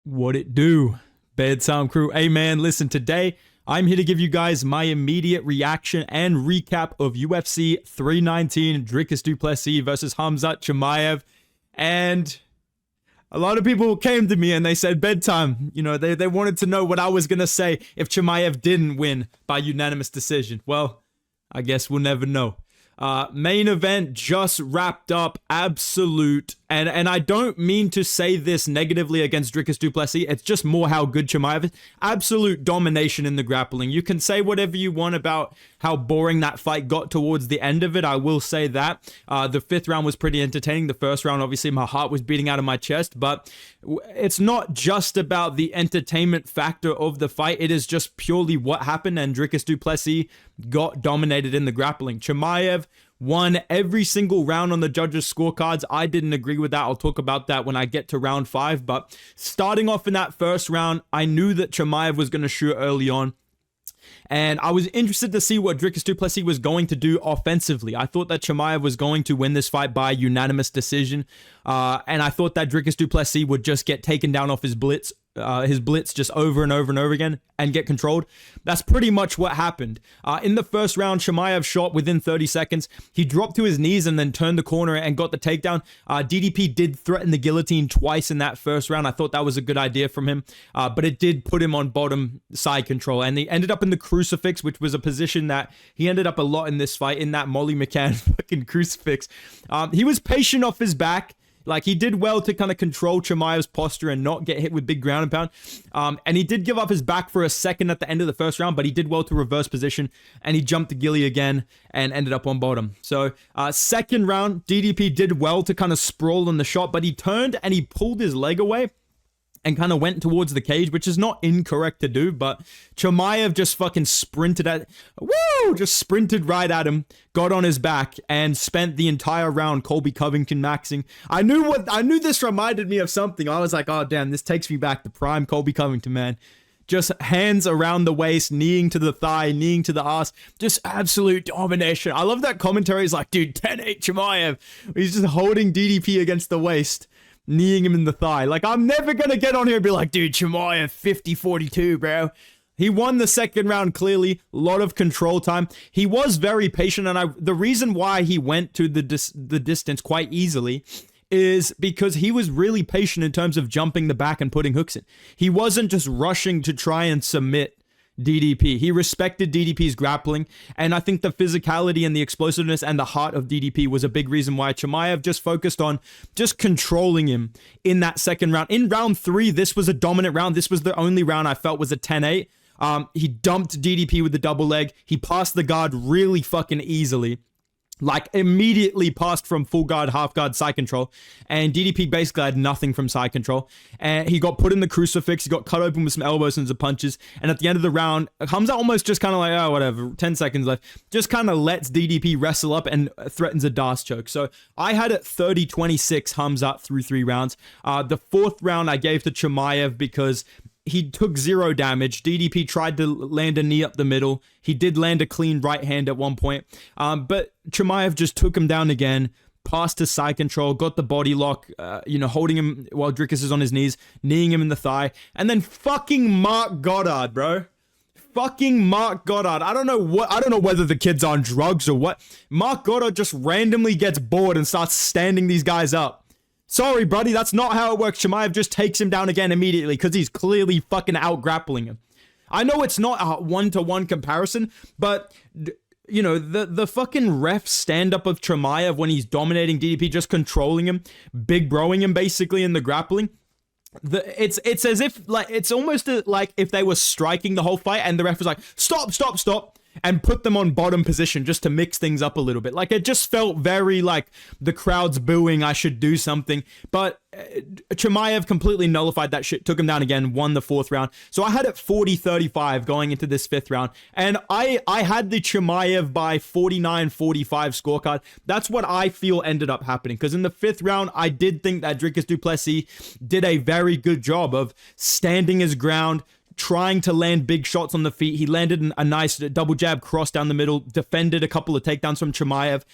What it do? Bedtime crew. Hey man, listen, today I'm here to give you guys my immediate reaction and recap of UFC 319 Dricus du Plessis versus Khamzat Chimaev. And a lot of people came to me and they said, Bedtime, they wanted to know what I was going to say if Chimaev didn't win by unanimous decision. Well, I guess we'll never know. Main event just wrapped up. Absolute, and I don't mean to say this negatively against Dricus du Plessis. It's just more how good Chimaev is. Absolute domination in the grappling. You can say whatever you want about how boring that fight got towards the end of it. I will say that. The fifth round was pretty entertaining. The first round, obviously, my heart was beating out of my chest. But it's not just about the entertainment factor of the fight. It is just purely what happened, and Dricus du Plessis got dominated in the grappling. Chimaev won every single round on the judges' scorecards. I didn't agree with that. I'll talk about that when I get to round 5. But starting off in that first round, I knew that Chimaev was going to shoot early on. And I was interested to see what Dricus du Plessis was going to do offensively. I thought that Chimaev was going to win this fight by unanimous decision. And I thought that Dricus du Plessis would just get taken down off his blitz just over and over and over again and get controlled. That's pretty much what happened. In the first round, Chimaev shot within 30 seconds. He dropped to his knees and then turned the corner and got the takedown. DDP did threaten the guillotine twice in that first round. I thought that was a good idea from him, but it did put him on bottom side control, and he ended up in the crucifix, which was a position that he ended up a lot in this fight, in that Molly McCann fucking crucifix. He was patient off his back. Like, he did well to kind of control Chimaev's posture and not get hit with big ground and pound. And he did give up his back for a second at the end of the first round, but he did well to reverse position, and he jumped to Gilly again and ended up on bottom. So, second round, DDP did well to kind of sprawl on the shot, but he turned and he pulled his leg away and kind of went towards the cage, which is not incorrect to do, but Chimaev just fucking sprinted right at him, got on his back, and spent the entire round Colby Covington maxing. I knew this reminded me of something. I was like, oh damn, this takes me back to prime Colby Covington, man. Just hands around the waist, kneeing to the thigh, kneeing to the ass. Just absolute domination. I love that commentary. He's like, dude, 10-8 Chimaev. He's just holding DDP against the waist, kneeing him in the thigh. Like, I'm never gonna get on here and be like, dude, Chimaev 50-42, bro. He won the second round clearly. A lot of control time. He was very patient, and the reason why he went to the distance quite easily is because he was really patient in terms of jumping the back and putting hooks in. He wasn't just rushing to try and submit DDP. He respected DDP's grappling, and I think the physicality and the explosiveness and the heart of DDP was a big reason why Chimaev just focused on just controlling him in that second round. In round 3, this was a dominant round. This was the only round I felt was a 10-8. He dumped DDP with the double leg. He passed the guard really fucking easily. Like, immediately passed from full guard, half guard, side control. And DDP basically had nothing from side control. And he got put in the crucifix. He got cut open with some elbows and some punches. And at the end of the round, Khamzat almost just kind of like, oh, whatever, 10 seconds left. Just kind of lets DDP wrestle up and threatens a Das choke. So I had it 30-26 Khamzat through 3 rounds. The fourth round I gave to Chimaev because he took 0 damage. DDP tried to land a knee up the middle. He did land a clean right hand at one point. But Chimaev just took him down again, passed to side control, got the body lock, holding him while Dricus is on his knees, kneeing him in the thigh. And then fucking Mark Goddard, bro. Fucking Mark Goddard. I don't know whether the kid's on drugs or what. Mark Goddard just randomly gets bored and starts standing these guys up. Sorry, buddy, that's not how it works. Chimaev just takes him down again immediately because he's clearly fucking out-grappling him. I know it's not a one-to-one comparison, but, the fucking ref stand-up of Chimaev when he's dominating DDP, just controlling him, big broing him basically in the grappling. It's as if, like, it's almost like if they were striking the whole fight and the ref was like, stop, stop, stop, and put them on bottom position just to mix things up a little bit. Like, it just felt very like the crowd's booing, I should do something. But Chimaev completely nullified that shit, took him down again, won the fourth round. So I had it 40-35 going into this fifth round. And I had the Chimaev by 49-45 scorecard. That's what I feel ended up happening. Because in the fifth round, I did think that Dricus du Plessis did a very good job of standing his ground, trying to land big shots on the feet. He landed a nice double jab cross down the middle, defended a couple of takedowns from Chimaev.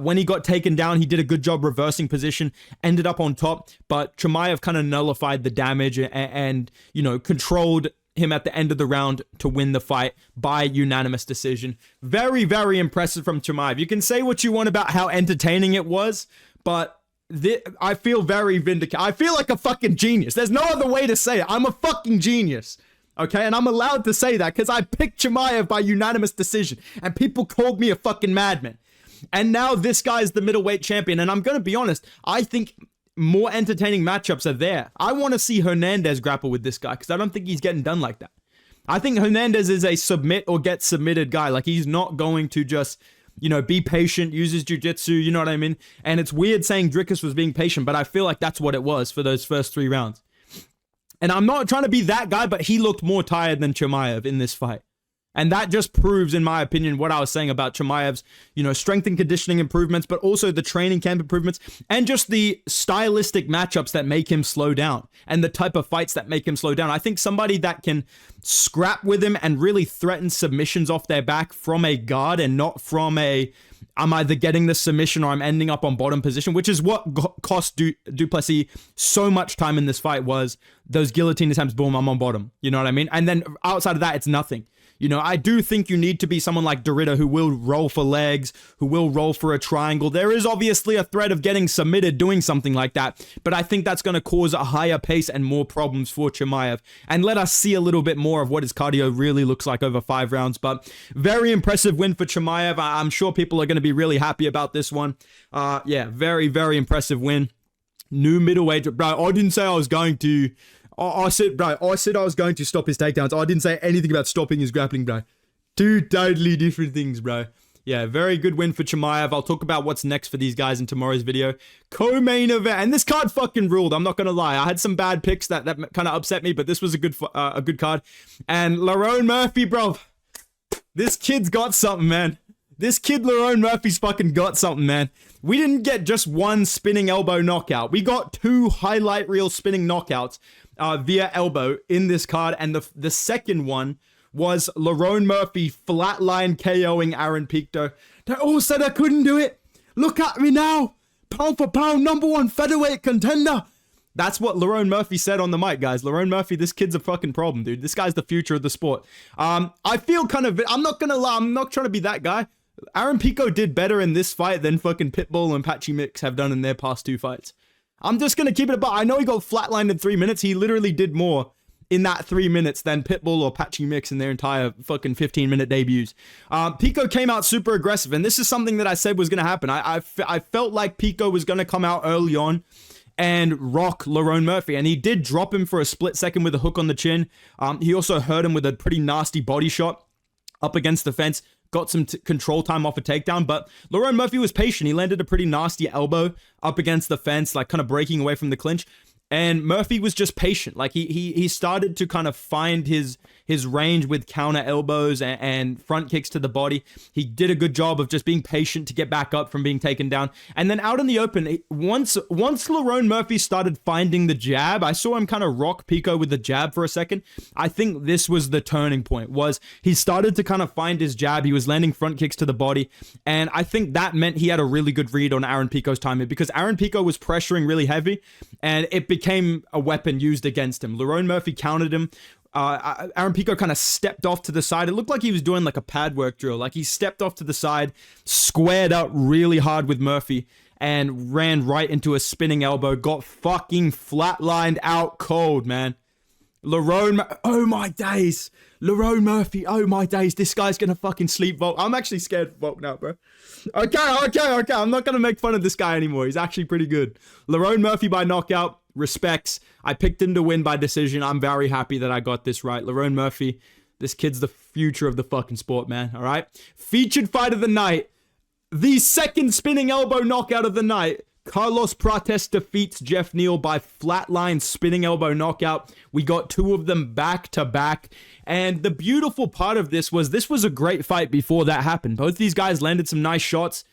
When he got taken down, he did a good job reversing position, ended up on top, but Chimaev kind of nullified the damage and you know, controlled him at the end of the round to win the fight by unanimous decision. Very, very impressive from Chimaev. You can say what you want about how entertaining it was, but I feel very vindicated. I feel like a fucking genius. There's no other way to say it. I'm a fucking genius. Okay, and I'm allowed to say that because I picked Chimaev by unanimous decision and people called me a fucking madman. And now this guy's the middleweight champion, and I'm going to be honest, I think more entertaining matchups are there. I want to see Hernandez grapple with this guy because I don't think he's getting done like that. I think Hernandez is a submit or get submitted guy. Like, he's not going to just, you know, be patient, use his jiu-jitsu, you know what I mean? And it's weird saying Dricus was being patient, but I feel like that's what it was for those first 3 rounds. And I'm not trying to be that guy, but he looked more tired than Chimaev in this fight. And that just proves, in my opinion, what I was saying about Chimaev's, you know, strength and conditioning improvements, but also the training camp improvements and just the stylistic matchups that make him slow down and the type of fights that make him slow down. I think somebody that can scrap with him and really threaten submissions off their back from a guard and not from a, I'm either getting the submission or I'm ending up on bottom position, which is what cost Du Plessis so much time in this fight, was those guillotine attempts, boom, I'm on bottom. You know what I mean? And then outside of that, it's nothing. You know, I do think you need to be someone like Dorita who will roll for legs, who will roll for a triangle. There is obviously a threat of getting submitted doing something like that, but I think that's going to cause a higher pace and more problems for Chimaev and let us see a little bit more of what his cardio really looks like over 5 rounds. But very impressive win for Chimaev. I'm sure people are going to be really happy about this one. Yeah, very, very impressive win. New middleweight. Bro, I didn't say I was going to... I said I was going to stop his takedowns. I didn't say anything about stopping his grappling, bro. 2 totally different things, bro. Yeah, very good win for Chimaev. I'll talk about what's next for these guys in tomorrow's video. Co-main event. And this card fucking ruled. I'm not going to lie. I had some bad picks that kind of upset me, but this was a good card. And Lerone Murphy, bro. This kid's got something, man. This kid, Lerone Murphy's fucking got something, man. We didn't get just 1 spinning elbow knockout. We got 2 highlight reel spinning knockouts via elbow in this card. And the second one was Lerone Murphy flatline KOing Aaron Pico. They all said I couldn't do it. Look at me now. Pound for pound, #1 featherweight contender. That's what Lerone Murphy said on the mic, guys. Lerone Murphy, this kid's a fucking problem, dude. This guy's the future of the sport. I feel kind of... I'm not going to lie. I'm not trying to be that guy. Aaron Pico did better in this fight than fucking Pitbull and Patchy Mix have done in their past 2 fights. I'm just going to keep it about. I know he got flatlined in 3 minutes. He literally did more in that 3 minutes than Pitbull or Patchy Mix in their entire fucking 15-minute debuts. Pico came out super aggressive, and this is something that I said was going to happen. I felt like Pico was going to come out early on and rock Lerone Murphy, and he did drop him for a split second with a hook on the chin. He also hurt him with a pretty nasty body shot up against the fence. Got some control time off a takedown, but Lerone Murphy was patient. He landed a pretty nasty elbow up against the fence, like kind of breaking away from the clinch. And Murphy was just patient. Like he started to kind of find his range with counter elbows and front kicks to the body. He did a good job of just being patient to get back up from being taken down. And then out in the open, once Lerone Murphy started finding the jab, I saw him kind of rock Pico with the jab for a second. I think this was the turning point, was he started to kind of find his jab. He was landing front kicks to the body. And I think that meant he had a really good read on Aaron Pico's timing, because Aaron Pico was pressuring really heavy and it became a weapon used against him. Lerone Murphy countered him. Aaron Pico kind of stepped off to the side. It looked like he was doing like a pad work drill. Like he stepped off to the side, squared up really hard with Murphy, and ran right into a spinning elbow. Got fucking flatlined out cold, man. Oh my days. Lerone Murphy, oh my days. This guy's gonna fucking sleep Volk. I'm actually scared for Volk now, bro. Okay. I'm not gonna make fun of this guy anymore. He's actually pretty good. Lerone Murphy by knockout. Respects. I picked him to win by decision. I'm very happy that I got this right. Lerone Murphy, this kid's the future of the fucking sport, man. All right. Featured fight of the night. The second spinning elbow knockout of the night. Carlos Prates defeats Jeff Neal by flatline spinning elbow knockout. We got 2 of them back to back. And the beautiful part of this was a great fight before that happened. Both these guys landed some nice shots.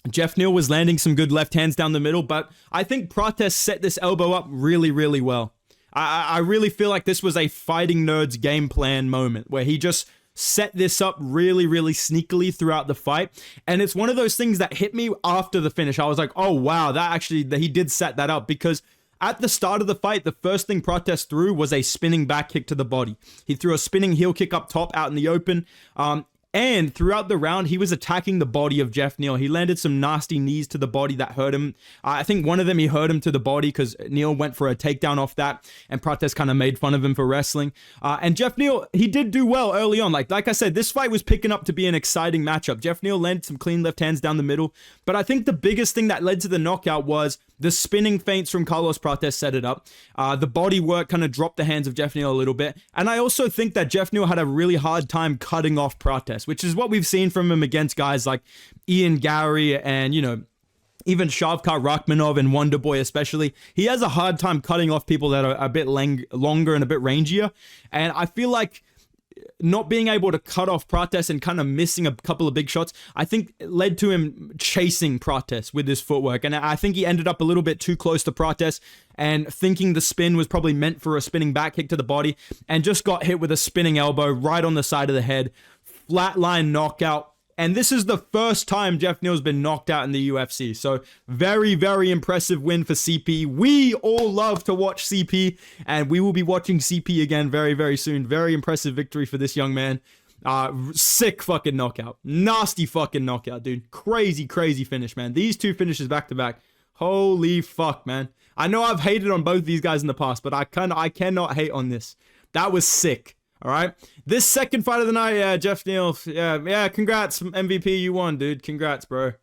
Jeff Neal was landing some good left hands down the middle, but I think Prates set this elbow up really, really well. I really feel like this was a Fighting Nerds game plan moment where he just set this up really, really sneakily throughout the fight. And it's one of those things that hit me after the finish. I was like, oh, wow, he did set that up, because at the start of the fight, the first thing Prates threw was a spinning back kick to the body. He threw a spinning heel kick up top out in the open. And throughout the round, he was attacking the body of Geoff Neal. He landed some nasty knees to the body that hurt him. I think one of them, he hurt him to the body because Neal went for a takedown off that, and Prates kind of made fun of him for wrestling. And Geoff Neal, he did do well early on. Like I said, this fight was picking up to be an exciting matchup. Geoff Neal landed some clean left hands down the middle. But I think the biggest thing that led to the knockout was the spinning feints from Carlos Prates set it up. The body work kind of dropped the hands of Geoff Neal a little bit. And I also think that Geoff Neal had a really hard time cutting off Prates, which is what we've seen from him against guys like Ian Gary and, even Shavkat Rakhmonov and Wonderboy especially. He has a hard time cutting off people that are a bit longer and a bit rangier. And I feel like not being able to cut off Prates and kind of missing a couple of big shots, I think led to him chasing Prates with his footwork. And I think he ended up a little bit too close to Prates and thinking the spin was probably meant for a spinning back kick to the body, and just got hit with a spinning elbow right on the side of the head. Flatline knockout. And this is the first time Geoff Neal's been knocked out in the UFC. So very, very impressive win for CP. We all love to watch CP, and we will be watching CP again very, very soon. Very impressive victory for this young man. Sick fucking knockout. Nasty fucking knockout, dude. Crazy, crazy finish, man. These two finishes back to back. Holy fuck, man. I know I've hated on both these guys in the past, but I cannot hate on this. That was sick. All right. This second fight of the night, Geoff Neal. Yeah. Congrats, MVP. You won, dude. Congrats, bro.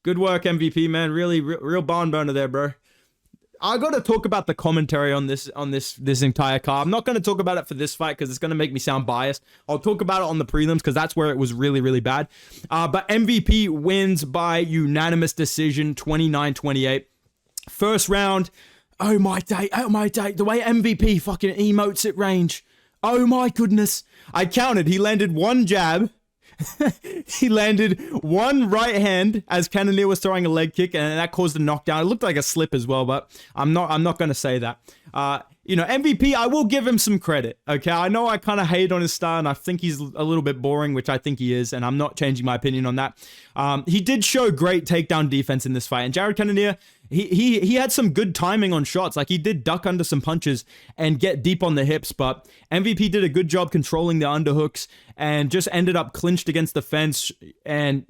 Good work, MVP, man. Really, real barn burner there, bro. I got to talk about the commentary on this entire card. I'm not going to talk about it for this fight because it's going to make me sound biased. I'll talk about it on the prelims because that's where it was really, really bad. But MVP wins by unanimous decision, 29-28. First round. Oh my day. The way MVP fucking emotes at range. Oh my goodness. I counted. He landed one jab. He landed one right hand as Cannonier was throwing a leg kick, and that caused a knockdown. It looked like a slip as well, but I'm not going to say that. MVP, I will give him some credit. Okay, I know I kind of hate on his style, and I think he's a little bit boring, which I think he is, and I'm not changing my opinion on that. He did show great takedown defense in this fight, and Jared Cannonier, he had some good timing on shots. Like, he did duck under some punches and get deep on the hips, but MVP did a good job controlling the underhooks and just ended up clinched against the fence. And,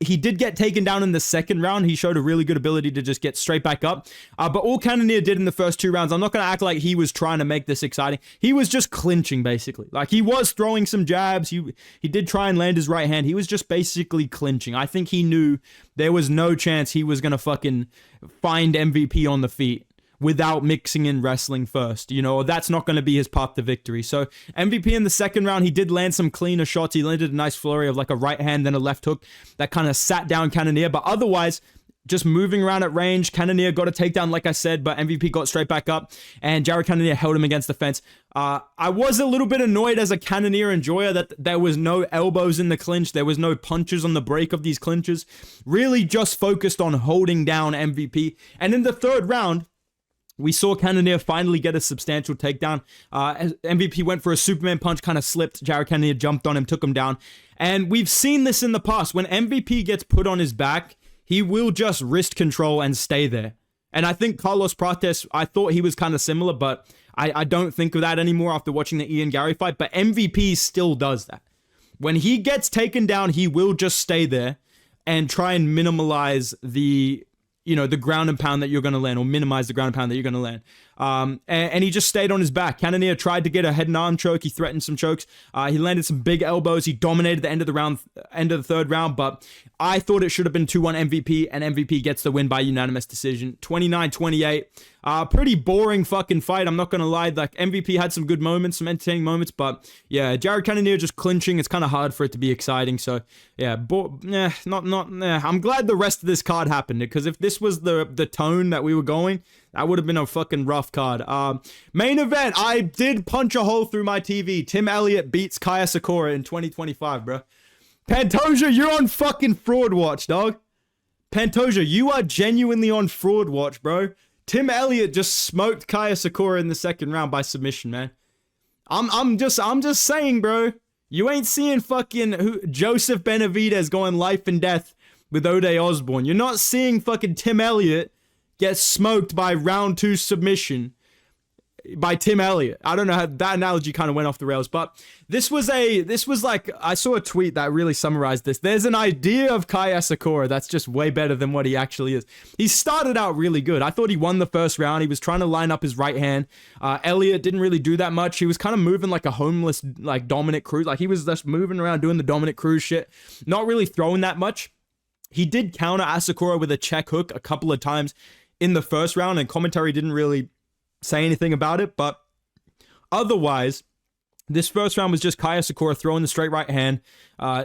he did get taken down in the second round. He showed a really good ability to just get straight back up. But all Cannonier did in the first two rounds, I'm not going to act like he was trying to make this exciting. He was just clinching, basically. Like, he was throwing some jabs. He did try and land his right hand. He was just basically clinching. I think he knew there was no chance he was going to fucking find MVP on the feet without mixing in wrestling first. That's not going to be his path to victory. So MVP in the second round, he did land some cleaner shots. He landed a nice flurry of like a right hand, then a left hook that kind of sat down Cannonier. But otherwise, just moving around at range, Cannonier got a takedown, like I said, but MVP got straight back up, and Jared Cannonier held him against the fence. I was a little bit annoyed as a Cannonier enjoyer that there was no elbows in the clinch. There was no punches on the break of these clinches. Really just focused on holding down MVP. And in the third round, we saw Cannonier finally get a substantial takedown. MVP went for a Superman punch, kind of slipped. Jared Cannonier jumped on him, took him down. And we've seen this in the past. When MVP gets put on his back, he will just wrist control and stay there. And I think Carlos Prates, I thought he was kind of similar, but I don't think of that anymore after watching the Ian Gary fight. But MVP still does that. When he gets taken down, he will just stay there and try and minimize the ground and pound that you're going to land, or minimize the ground and pound that you're going to land. And he just stayed on his back. Cannonier tried to get a head and arm choke. He threatened some chokes. He landed some big elbows. He dominated the end of the third round, but I thought it should have been 2-1 MVP, and MVP gets the win by unanimous decision. 29-28. Pretty boring fucking fight. I'm not going to lie. Like, MVP had some good moments, some entertaining moments, but yeah, Jared Cannonier just clinching. It's kind of hard for it to be exciting. So yeah, I'm glad the rest of this card happened, because if this was the tone that we were going, that would have been a fucking rough card. Main event, I did punch a hole through my TV. Tim Elliott beats Kaya Sakura in 2025, bro. Pantoja, you're on fucking fraud watch, dog. Pantoja, you are genuinely on fraud watch, bro. Tim Elliott just smoked Kaya Sakura in the second round by submission, man. I'm just saying, bro. You ain't seeing fucking Joseph Benavidez going life and death with Ode Osborne. You're not seeing fucking Tim Elliott get smoked by round 2 submission by Tim Elliott. I don't know how that analogy kind of went off the rails, but this was like, I saw a tweet that really summarized this. There's an idea of Kaya Sakura that's just way better than what he actually is. He started out really good. I thought he won the first round. He was trying to line up his right hand. Elliott didn't really do that much. He was kind of moving like a homeless, like Dominic Cruz. Like he was just moving around doing the Dominic Cruz shit, not really throwing that much. He did counter Asakura with a check hook a couple of times in the first round, and commentary didn't really say anything about it, but otherwise, this first round was just Kaya Sakura throwing the straight right hand,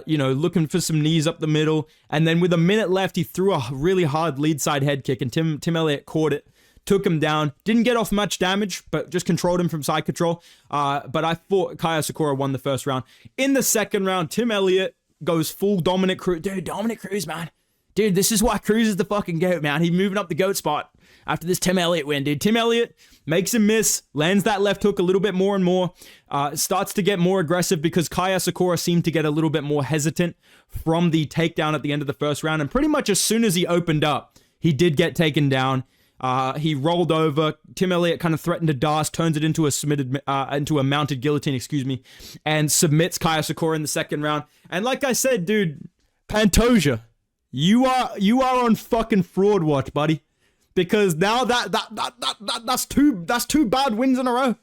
looking for some knees up the middle, and then with a minute left, he threw a really hard lead side head kick, and Tim Elliott caught it, took him down, didn't get off much damage, but just controlled him from side control, but I thought Kaya Sakura won the first round. In the second round, Tim Elliott goes full Dominic Cruz. Dude, Dominic Cruz, man. Dude, this is why Cruz is the fucking GOAT, man. He's moving up the GOAT spot after this Tim Elliott win, dude. Tim Elliott makes him miss, lands that left hook a little bit more and more, starts to get more aggressive because Kaya Sakura seemed to get a little bit more hesitant from the takedown at the end of the first round. And pretty much as soon as he opened up, he did get taken down. He rolled over. Tim Elliott kind of threatened to DAS, turns it into a mounted guillotine, and submits Kaya Sakura in the second round. And like I said, dude, Pantoja, you are on fucking fraud watch, buddy. Because now that's two bad wins in a row.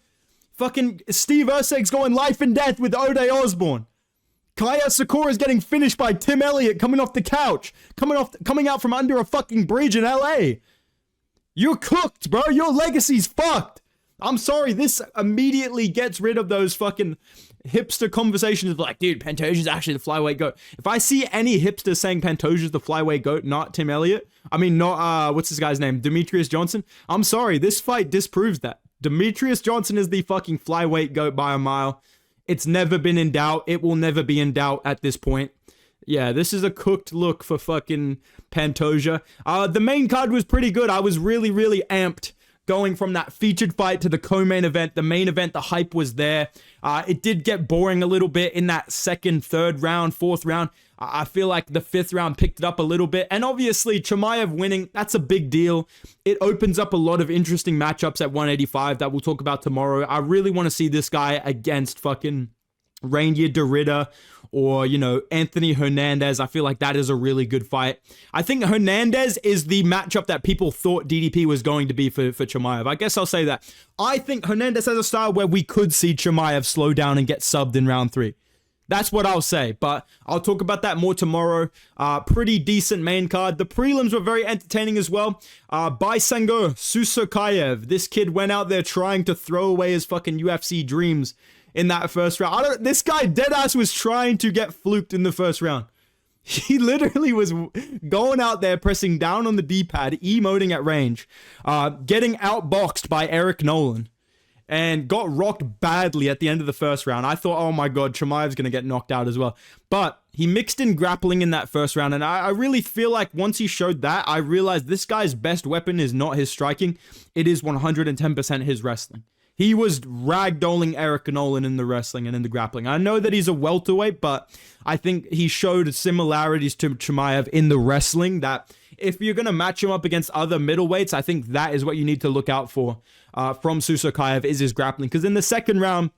Fucking Steve Urseg's going life and death with Ode Osborne. Kaya Sakura is getting finished by Tim Elliott coming off the couch, coming out from under a fucking bridge in LA. You're cooked, bro. Your legacy's fucked. I'm sorry, this immediately gets rid of those fucking hipster conversations of like, dude, Pantoja's actually the flyweight GOAT. If I see any hipster saying Pantoja's the flyweight GOAT, not Tim Elliott, what's this guy's name? Demetrius Johnson. I'm sorry, this fight disproves that. Demetrius Johnson is the fucking flyweight GOAT by a mile. It's never been in doubt. It will never be in doubt at this point. Yeah, this is a cooked look for fucking Pantoja. The main card was pretty good. I was really, really amped going from that featured fight to the co-main event. The main event, the hype was there. It did get boring a little bit in that second, third round, fourth round. I feel like the fifth round picked it up a little bit. And obviously, Chimaev winning, that's a big deal. It opens up a lot of interesting matchups at 185 that we'll talk about tomorrow. I really want to see this guy against fucking Rainier Derrida or, Anthony Hernandez. I feel like that is a really good fight. I think Hernandez is the matchup that people thought DDP was going to be for Chimaev. I guess I'll say that. I think Hernandez has a style where we could see Chimaev slow down and get subbed in round 3. That's what I'll say, but I'll talk about that more tomorrow. Pretty decent main card. The prelims were very entertaining as well. Baisango Susokayev. This kid went out there trying to throw away his fucking UFC dreams in that first round. This guy deadass was trying to get fluked in the first round. He literally was going out there, pressing down on the D-pad, emoting at range, getting outboxed by Eric Nolan, and got rocked badly at the end of the first round. I thought, oh my god, Chimaev's going to get knocked out as well. But he mixed in grappling in that first round, and I really feel like once he showed that, I realized this guy's best weapon is not his striking. It is 110% his wrestling. He was ragdolling Eric Nolan in the wrestling and in the grappling. I know that he's a welterweight, but I think he showed similarities to Chimaev in the wrestling that if you're going to match him up against other middleweights, I think that is what you need to look out for from Susokayev is his grappling. Because in the second round,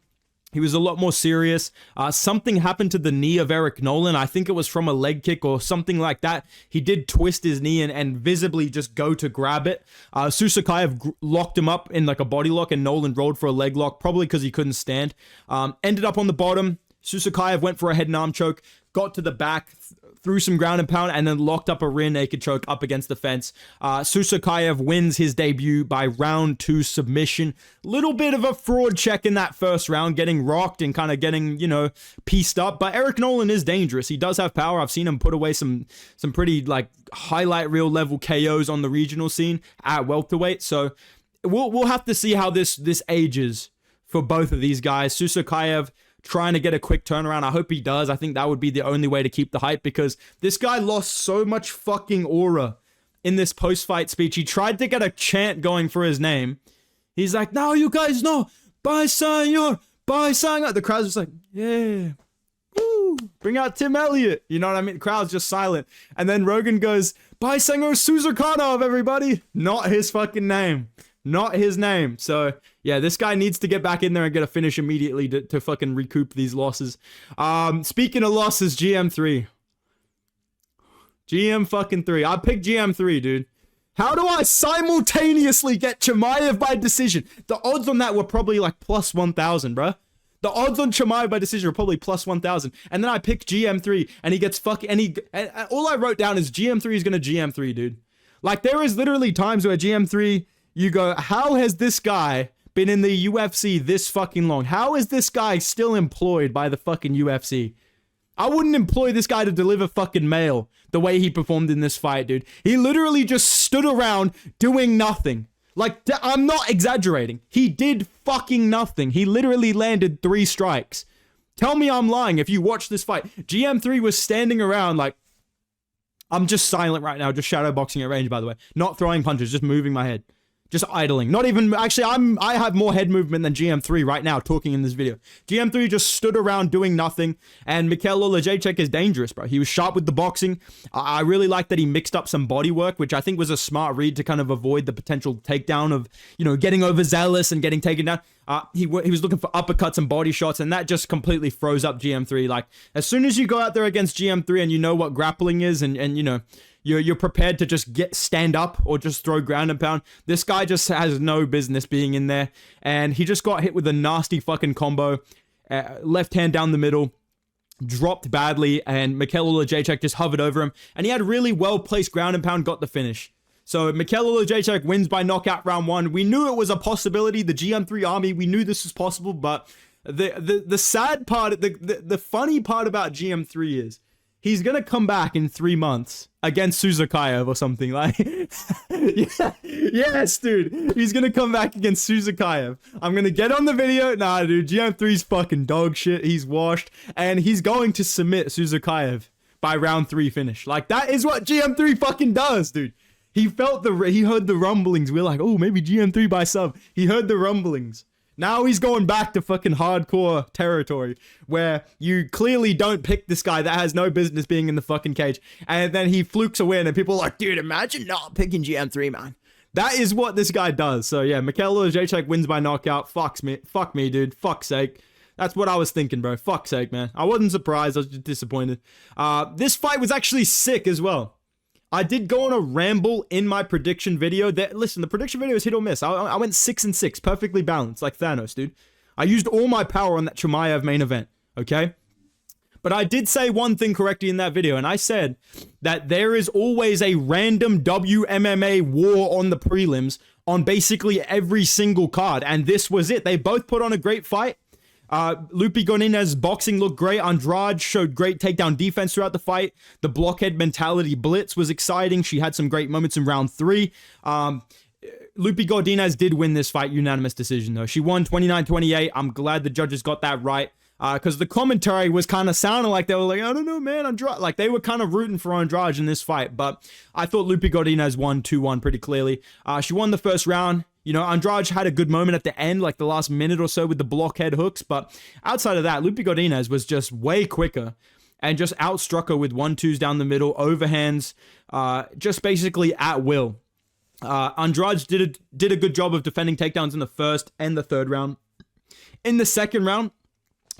he was a lot more serious. Something happened to the knee of Eric Nolan. I think it was from a leg kick or something like that. He did twist his knee and visibly just go to grab it. Susokayev locked him up in like a body lock and Nolan rolled for a leg lock, probably because he couldn't stand. Ended up on the bottom. Susokayev went for a head and arm choke, got to the back, threw some ground and pound, and then locked up a rear naked choke up against the fence. Susokayev wins his debut by round 2 submission. Little bit of a fraud check in that first round, getting rocked and kind of getting, pieced up. But Eric Nolan is dangerous. He does have power. I've seen him put away some pretty like highlight reel level KOs on the regional scene at welterweight. So we'll have to see how this ages for both of these guys. Susokayev trying to get a quick turnaround. I hope he does. I think that would be the only way to keep the hype because this guy lost so much fucking aura in this post-fight speech, he tried to get a chant going for his name. He's like, now you guys know, bye, senor, bye, senor. The crowd's just like, yeah, woo, bring out Tim Elliott. You know what I mean? The crowd's just silent. And then Rogan goes, bye, senor Suzerkanov, everybody. Not his fucking name. Not his name. So, yeah, this guy needs to get back in there and get a finish immediately to fucking recoup these losses. Speaking of losses, GM3. GM fucking 3. I picked GM3, dude. How do I simultaneously get Chimaev by decision? The odds on that were probably like plus 1,000, bruh. The odds on Chimaev by decision were probably plus 1,000. And then I picked GM3 and he gets fucking... And all I wrote down is GM3 is going to GM3, dude. Like, there is literally times where GM3... You go, how has this guy been in the UFC this fucking long? How is this guy still employed by the fucking UFC? I wouldn't employ this guy to deliver fucking mail the way he performed in this fight, dude. He literally just stood around doing nothing. Like, I'm not exaggerating. He did fucking nothing. He literally landed 3 strikes. Tell me I'm lying if you watch this fight. GM3 was standing around like... I'm just silent right now, just shadowboxing at range, by the way. Not throwing punches, just moving my head. Just idling. Not even... Actually, I have more head movement than GM3 right now talking in this video. GM3 just stood around doing nothing. And Mikhail Olajaychuk is dangerous, bro. He was sharp with the boxing. I really like that he mixed up some body work, which I think was a smart read to kind of avoid the potential takedown of, you know, getting overzealous and getting taken down. He was looking for uppercuts and body shots, and that just completely froze up GM3. Like, as soon as you go out there against GM3 and you know what grappling is and you know... You're prepared to just stand up or just throw ground and pound. This guy just has no business being in there. And he just got hit with a nasty fucking combo. Left hand down the middle. Dropped badly. And Mikhail Olajaychuk just hovered over him. And he had really well-placed ground and pound. Got the finish. So Mikhail Olajaychuk wins by knockout round 1. We knew it was a possibility. The GM3 army, we knew this was possible. But the sad part, the funny part about GM3 is... He's going to come back in 3 months against Suzerkayev or something. Like, yeah, yes, dude. He's going to come back against Suzerkayev. I'm going to get on the video. Nah, dude. GM3's fucking dog shit. He's washed. And he's going to submit Suzerkayev by round 3 finish. Like, that is what GM3 fucking does, dude. He heard the rumblings. We're like, oh, maybe GM3 by sub. He heard the rumblings. Now he's going back to fucking hardcore territory where you clearly don't pick this guy that has no business being in the fucking cage. And then he flukes a win and people are like, dude, imagine not picking GM3, man. That is what this guy does. So yeah, Mikhail Olajaychuk wins by knockout. Fuck me, dude. Fuck's sake. That's what I was thinking, bro. Fuck's sake, man. I wasn't surprised. I was just disappointed. This fight was actually sick as well. I did go on a ramble in my prediction video. Listen, the prediction video is hit or miss. I went 6-6, perfectly balanced, like Thanos, dude. I used all my power on that Chimaev main event, okay? But I did say one thing correctly in that video, and I said that there is always a random WMMA war on the prelims on basically every single card, and this was it. They both put on a great fight. Lupi Godinez's boxing looked great. Andrade showed great takedown defense throughout the fight. The blockhead mentality blitz was exciting. She had some great moments in round 3. Lupi Godinez did win this fight, unanimous decision though. She won 29-28. I'm glad the judges got that right. Because the commentary was kind of sounding like they were like, I don't know, man, Andrade. Like, they were kind of rooting for Andrade in this fight. But I thought Lupi Godinez won 2-1 pretty clearly. She won the first round. You know, Andrade had a good moment at the end, like the last minute or so with the blockhead hooks. But outside of that, Lupi Godinez was just way quicker and just outstruck her with 1-2s down the middle, overhands, just basically at will. Andrade did a good job of defending takedowns in the first and the third round. In the second round,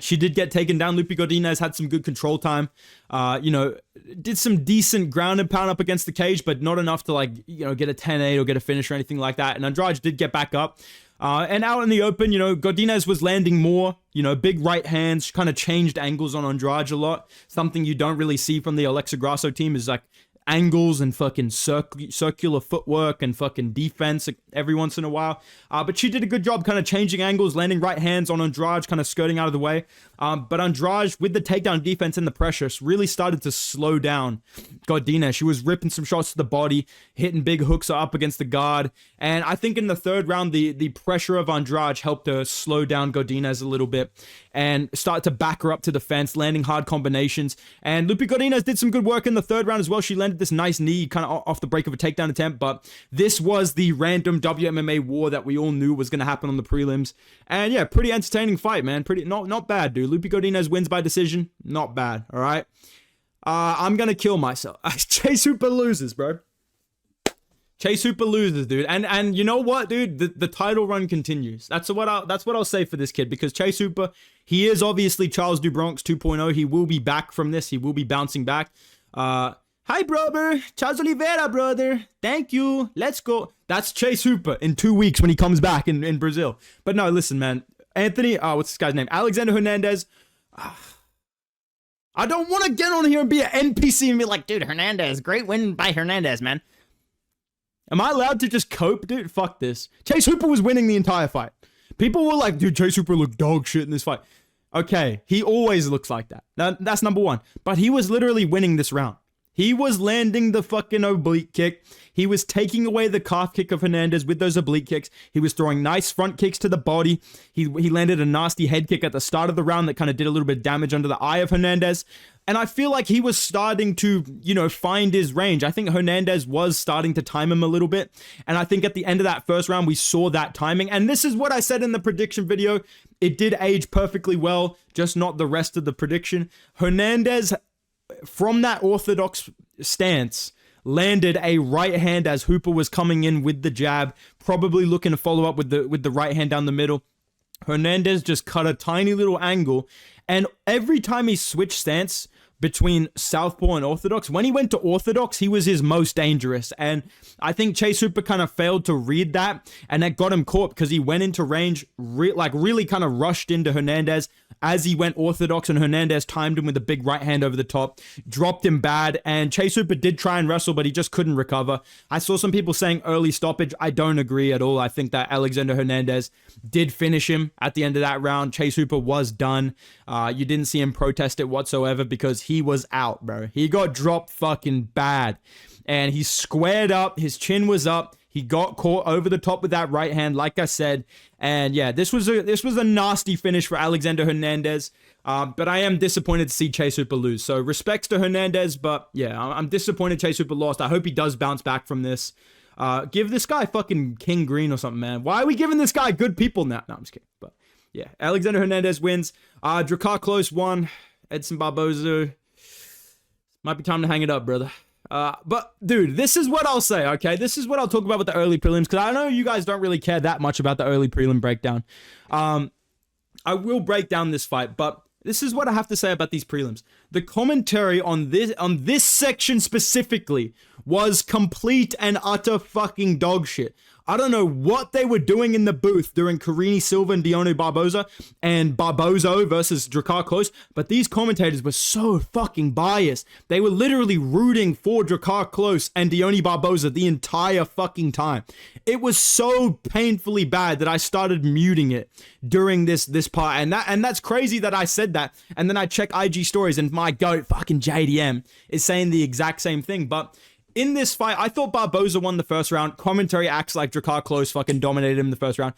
she did get taken down. Lupi Godinez had some good control time. You know, did some decent ground and pound up against the cage, but not enough to, like, you know, get a 10-8 or get a finish or anything like that. And Andrade did get back up. And out in the open, you know, Godinez was landing more, you know, big right hands. She kind of changed angles on Andrade a lot. Something you don't really see from the Alexa Grasso team is, like, angles and fucking circular footwork and fucking defense every once in a while. But she did a good job kind of changing angles, landing right hands on Andrade, kind of skirting out of the way. But Andrade, with the takedown defense and the pressure, really started to slow down Godinez. She was ripping some shots to the body, hitting big hooks up against the guard. And I think in the third round, the pressure of Andrade helped her slow down Godinez a little bit and start to back her up to the fence, landing hard combinations. And Lupi Godinez did some good work in the third round as well. She landed this nice knee kind of off the break of a takedown attempt, but this was the random WMMA war that we all knew was going to happen on the prelims. And yeah, pretty entertaining fight, man. Not bad, dude. Lupi Godinez wins by decision. Not bad, all right? I'm going to kill myself. Chase Hooper loses, bro. Chase Hooper loses, dude. And you know what, dude? The title run continues. That's what I'll say for this kid, because Chase Hooper, he is obviously Charles do Bronx 2.0. He will be back from this. He will be bouncing back. Hi, brother. Charles Oliveira, brother. Thank you. Let's go. That's Chase Hooper in 2 weeks when he comes back in Brazil. But no, listen, man. Anthony, what's this guy's name? Alexander Hernandez. I don't want to get on here and be an NPC and be like, dude, Hernandez, great win by Hernandez, man. Am I allowed to just cope, dude? Fuck this. Chase Hooper was winning the entire fight. People were like, dude, Chase Hooper looked dog shit in this fight. Okay, he always looks like that. Now, that's number one. But he was literally winning this round. He was landing the fucking oblique kick. He was taking away the calf kick of Hernandez with those oblique kicks. He was throwing nice front kicks to the body. He landed a nasty head kick at the start of the round that kind of did a little bit of damage under the eye of Hernandez. And I feel like he was starting to, find his range. I think Hernandez was starting to time him a little bit. And I think at the end of that first round, we saw that timing. And this is what I said in the prediction video. It did age perfectly well, just not the rest of the prediction. Hernandez, from that orthodox stance, landed a right hand as Hooper was coming in with the jab, probably looking to follow up with the right hand down the middle. Hernandez just cut a tiny little angle, and every time he switched stance between southpaw and orthodox, when he went to orthodox, he was his most dangerous. And I think Chase Hooper kind of failed to read that, and that got him caught because he went into range, really kind of rushed into Hernandez as he went orthodox, and Hernandez timed him with a big right hand over the top, dropped him bad, and Chase Hooper did try and wrestle, but he just couldn't recover. I saw some people saying early stoppage. I don't agree at all. I think that Alexander Hernandez did finish him at the end of that round. Chase Hooper was done. You didn't see him protest it whatsoever because he was out, bro. He got dropped fucking bad, and he squared up. His chin was up. He got caught over the top with that right hand, like I said. And yeah, this was a nasty finish for Alexander Hernandez. But I am disappointed to see Chase Hooper lose. So respects to Hernandez, but yeah, I'm disappointed Chase Hooper lost. I hope he does bounce back from this. Give this guy fucking King Green or something, man. Why are we giving this guy good people now? No, I'm just kidding. But yeah, Alexander Hernandez wins. Drakkar Klose won. Edson Barboza. Might be time to hang it up, brother. But dude, this is what I'll say, okay? This is what I'll talk about with the early prelims, because I know you guys don't really care that much about the early prelim breakdown. I will break down this fight, but this is what I have to say about these prelims. The commentary on this section specifically was complete and utter fucking dog shit. I don't know what they were doing in the booth during Carini Silva and Deontay Barboza and Barboza versus Drakkar Klose, but these commentators were so fucking biased. They were literally rooting for Drakkar Klose and Deontay Barboza the entire fucking time. It was so painfully bad that I started muting it during this part, and that's crazy that I said that, and then I check IG stories and my goat fucking JDM is saying the exact same thing. But in this fight, I thought Barboza won the first round. Commentary acts like Drakkar Klose fucking dominated him in the first round.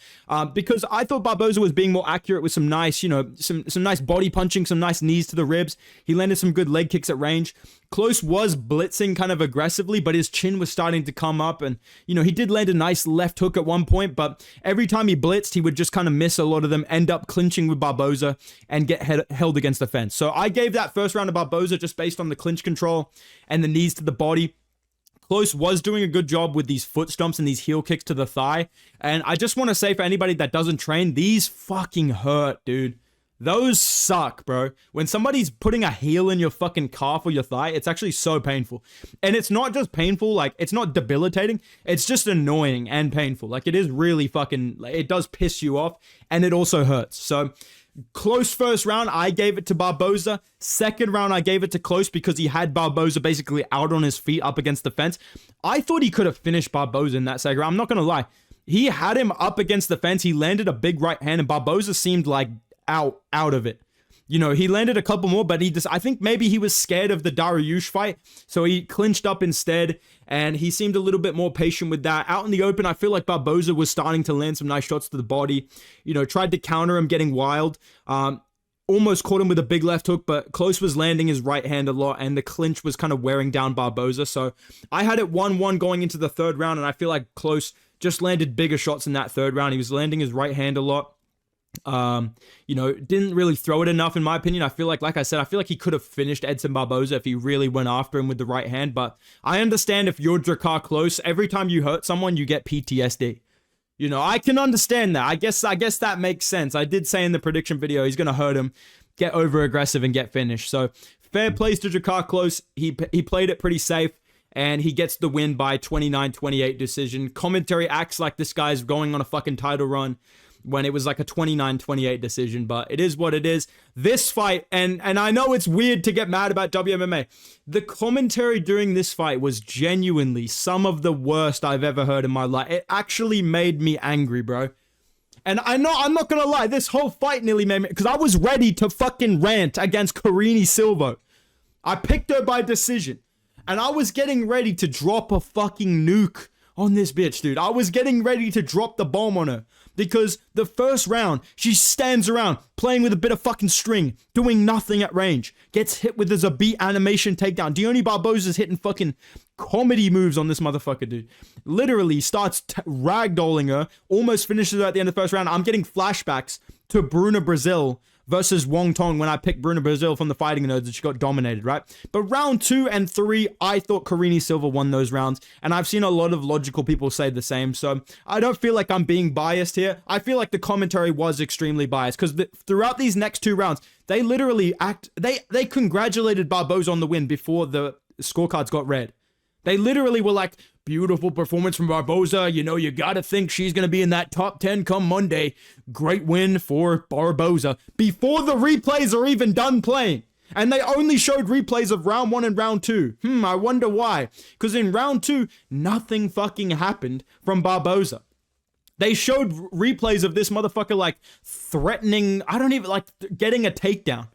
Because I thought Barboza was being more accurate with some nice, some nice body punching, some nice knees to the ribs. He landed some good leg kicks at range. Klose was blitzing kind of aggressively, but his chin was starting to come up. And, he did land a nice left hook at one point, but every time he blitzed, he would just kind of miss a lot of them, end up clinching with Barboza and get held against the fence. So I gave that first round to Barboza just based on the clinch control and the knees to the body. Klose was doing a good job with these foot stomps and these heel kicks to the thigh. And I just want to say for anybody that doesn't train, these fucking hurt, dude. Those suck, bro. When somebody's putting a heel in your fucking calf or your thigh, it's actually so painful. And it's not just painful, it's not debilitating. It's just annoying and painful. It is really fucking, it does piss you off, and it also hurts. So close first round, I gave it to Barboza. Second round, I gave it to Klose because he had Barboza basically out on his feet up against the fence. I thought he could have finished Barboza in that second round. I'm not going to lie. He had him up against the fence. He landed a big right hand, and Barboza seemed like out of it. You know, he landed a couple more, but I think maybe he was scared of the Dariush fight, so he clinched up instead, and he seemed a little bit more patient with that. Out in the open, I feel like Barboza was starting to land some nice shots to the body, you know, tried to counter him, getting wild, almost caught him with a big left hook, but Close was landing his right hand a lot, and the clinch was kind of wearing down Barboza, so I had it 1-1 going into the third round, and I feel like Close just landed bigger shots in that third round. He was landing his right hand a lot. You know, didn't really throw it enough in my opinion. I feel like I said, I feel like he could have finished Edson Barboza if he really went after him with the right hand, but I understand if you're Drakkar Klose, every time you hurt someone, you get PTSD. You know, I can understand that. I guess that makes sense. I did say in the prediction video, he's going to hurt him, get over aggressive and get finished. So fair plays to Drakkar Klose. He played it pretty safe, and he gets the win by 29-28 decision. Commentary acts like this guy's going on a fucking title run when it was like a 29-28 decision, but it is what it is. This fight, and I know it's weird to get mad about WMMA, the commentary during this fight was genuinely some of the worst I've ever heard in my life. It actually made me angry, bro. And I'm not gonna lie, this whole fight nearly made me, because I was ready to fucking rant against Karine Silva. I picked her by decision, and I was getting ready to drop a fucking nuke on this bitch, dude. I was getting ready to drop the bomb on her. Because the first round, she stands around, playing with a bit of fucking string, doing nothing at range. Gets hit with a Zabit animation takedown. Deone Barboza's hitting fucking comedy moves on this motherfucker, dude. Literally starts ragdolling her, almost finishes her at the end of the first round. I'm getting flashbacks to Bruna Brazil versus Wong Tong when I picked Bruna Brazil from the Fighting Nerds and she got dominated, right? But round 2 and 3, I thought Karine Silva won those rounds, and I've seen a lot of logical people say the same, so I don't feel like I'm being biased here. I feel like the commentary was extremely biased, because throughout these next 2 rounds, they literally they congratulated Barboza on the win before the scorecards got read. They literally were like, beautiful performance from Barboza. You know, you got to think she's going to be in that top 10 come Monday. Great win for Barboza. Before the replays are even done playing. And they only showed replays of round 1 and round 2. I wonder why. Because in round 2, nothing fucking happened from Barboza. They showed replays of this motherfucker like threatening, getting a takedown.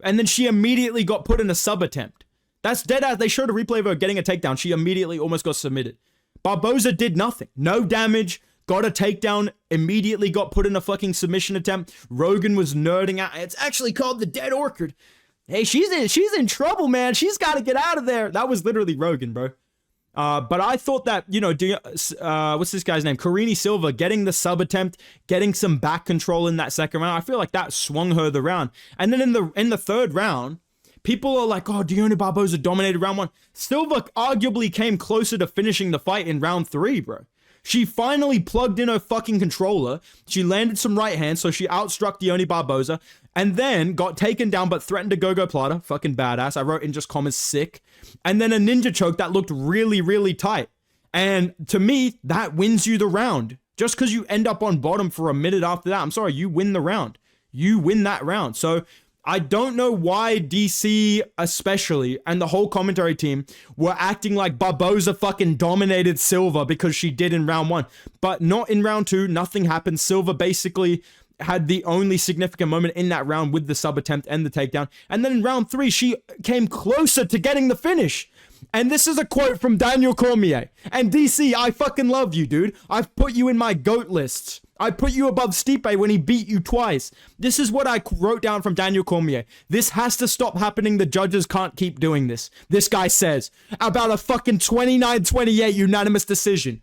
And then she immediately got put in a sub attempt. That's dead ass. They showed a replay of her getting a takedown. She immediately almost got submitted. Barboza did nothing. No damage. Got a takedown. Immediately got put in a fucking submission attempt. Rogan was nerding out. It's actually called the Dead Orchid. Hey, she's in trouble, man. She's got to get out of there. That was literally Rogan, bro. But I thought that, you know, what's this guy's name? Karine Silva getting the sub attempt, getting some back control in that second round. I feel like that swung her the round. And then in the third round, people are like, oh, Deone Barboza dominated round 1. Silva arguably came closer to finishing the fight in round 3, bro. She finally plugged in her fucking controller. She landed some right hands, so she outstruck Deone Barboza, and then got taken down but threatened a go-go plata. Fucking badass. I wrote in just comments, sick. And then a ninja choke that looked really, really tight. And to me, that wins you the round. Just because you end up on bottom for a minute after that, I'm sorry, you win the round. You win that round. So I don't know why DC especially and the whole commentary team were acting like Barboza fucking dominated Silva because she did in round 1, but not in round 2. Nothing happened. Silva basically had the only significant moment in that round with the sub attempt and the takedown. And then in round 3, she came closer to getting the finish. And this is a quote from Daniel Cormier. And DC, I fucking love you, dude. I've put you in my GOAT lists. I put you above Stipe when he beat you twice. This is what I wrote down from Daniel Cormier. This has to stop happening. The judges can't keep doing this. This guy says about a fucking 29-28 unanimous decision.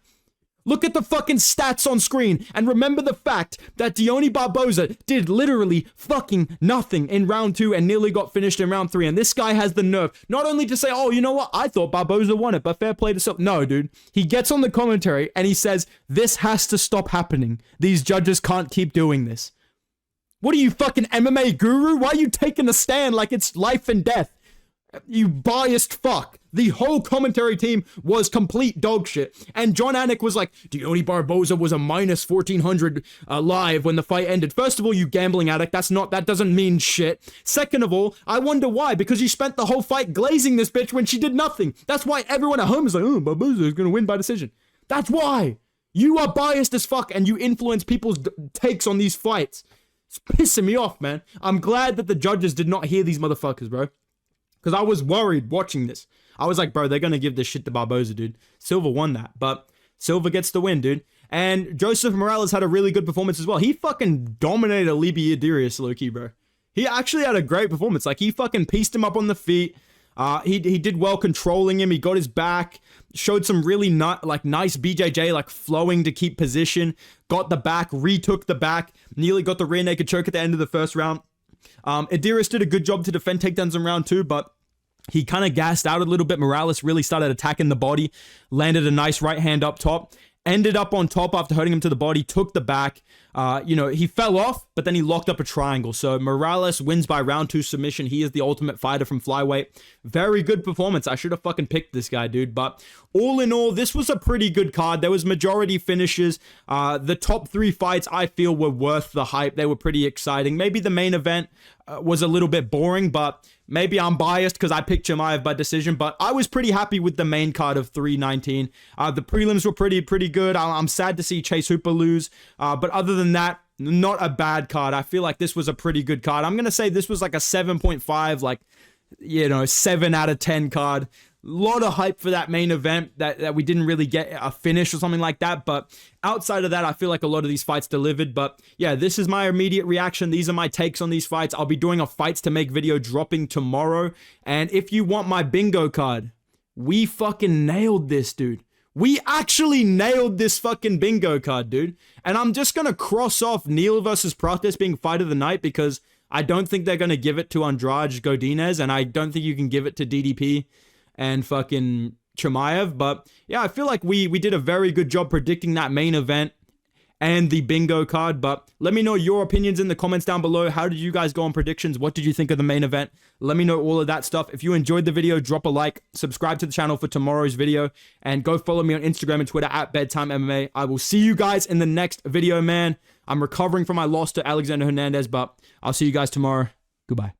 Look at the fucking stats on screen and remember the fact that Deone Barboza did literally fucking nothing in round 2 and nearly got finished in round 3. And this guy has the nerve not only to say, oh, you know what? I thought Barboza won it, but fair play to self. No, dude. He gets on the commentary and he says, this has to stop happening. These judges can't keep doing this. What are you, fucking MMA guru? Why are you taking a stand like it's life and death? You biased fuck. The whole commentary team was complete dog shit. And John Anik was like, Deone Barboza was a minus 1400 live when the fight ended. First of all, you gambling addict, that doesn't mean shit. Second of all, I wonder why, because you spent the whole fight glazing this bitch when she did nothing. That's why everyone at home is like, oh, Barboza is gonna win by decision. That's why. You are biased as fuck and you influence people's takes on these fights. It's pissing me off, man. I'm glad that the judges did not hear these motherfuckers, bro. Because I was worried watching this. I was like, bro, they're going to give this shit to Barboza, dude. Silva won that, but Silva gets the win, dude. And Joseph Morales had a really good performance as well. He fucking dominated Alibi Idirius, low-key, bro. He actually had a great performance. Like, he fucking pieced him up on the feet. He did well controlling him. He got his back. Showed some really nice BJJ, like flowing to keep position. Got the back, retook the back. Nearly got the rear naked choke at the end of the first round. Idirius did a good job to defend takedowns in round 2, but he kind of gassed out a little bit. Morales really started attacking the body. Landed a nice right hand up top. Ended up on top after hurting him to the body. Took the back. He fell off, but then he locked up a triangle. So Morales wins by round 2 submission. He is the ultimate fighter from flyweight. Very good performance. I should have fucking picked this guy, dude. But all in all, this was a pretty good card. There was majority finishes. The top 3 fights, I feel, were worth the hype. They were pretty exciting. Maybe the main event was a little bit boring, but maybe I'm biased because I picked Chimaev by decision, but I was pretty happy with the main card of 319. The prelims were pretty good. I'm sad to see Chase Hooper lose, but other than that, not a bad card. I feel like this was a pretty good card. I'm going to say this was like a 7.5, like, 7 out of 10 card. Lot of hype for that main event that we didn't really get a finish or something like that. But outside of that, I feel like a lot of these fights delivered. But yeah, this is my immediate reaction. These are my takes on these fights. I'll be doing a fights to make video dropping tomorrow. And if you want my bingo card, we fucking nailed this, dude. We actually nailed this fucking bingo card, dude. And I'm just going to cross off Neal versus Prates being fight of the night because I don't think they're going to give it to Andrade Godinez. And I don't think you can give it to DDP and fucking Chimaev. But yeah, I feel like we did a very good job predicting that main event and the bingo card. But let me know your opinions in the comments down below. How did you guys go on predictions? What did you think of the main event? Let me know all of that stuff. If you enjoyed the video, drop a like, subscribe to the channel for tomorrow's video, and go follow me on Instagram and Twitter at Bedtime MMA. I will see you guys in the next video, man. I'm recovering from my loss to Alexander Hernandez, but I'll see you guys tomorrow. Goodbye.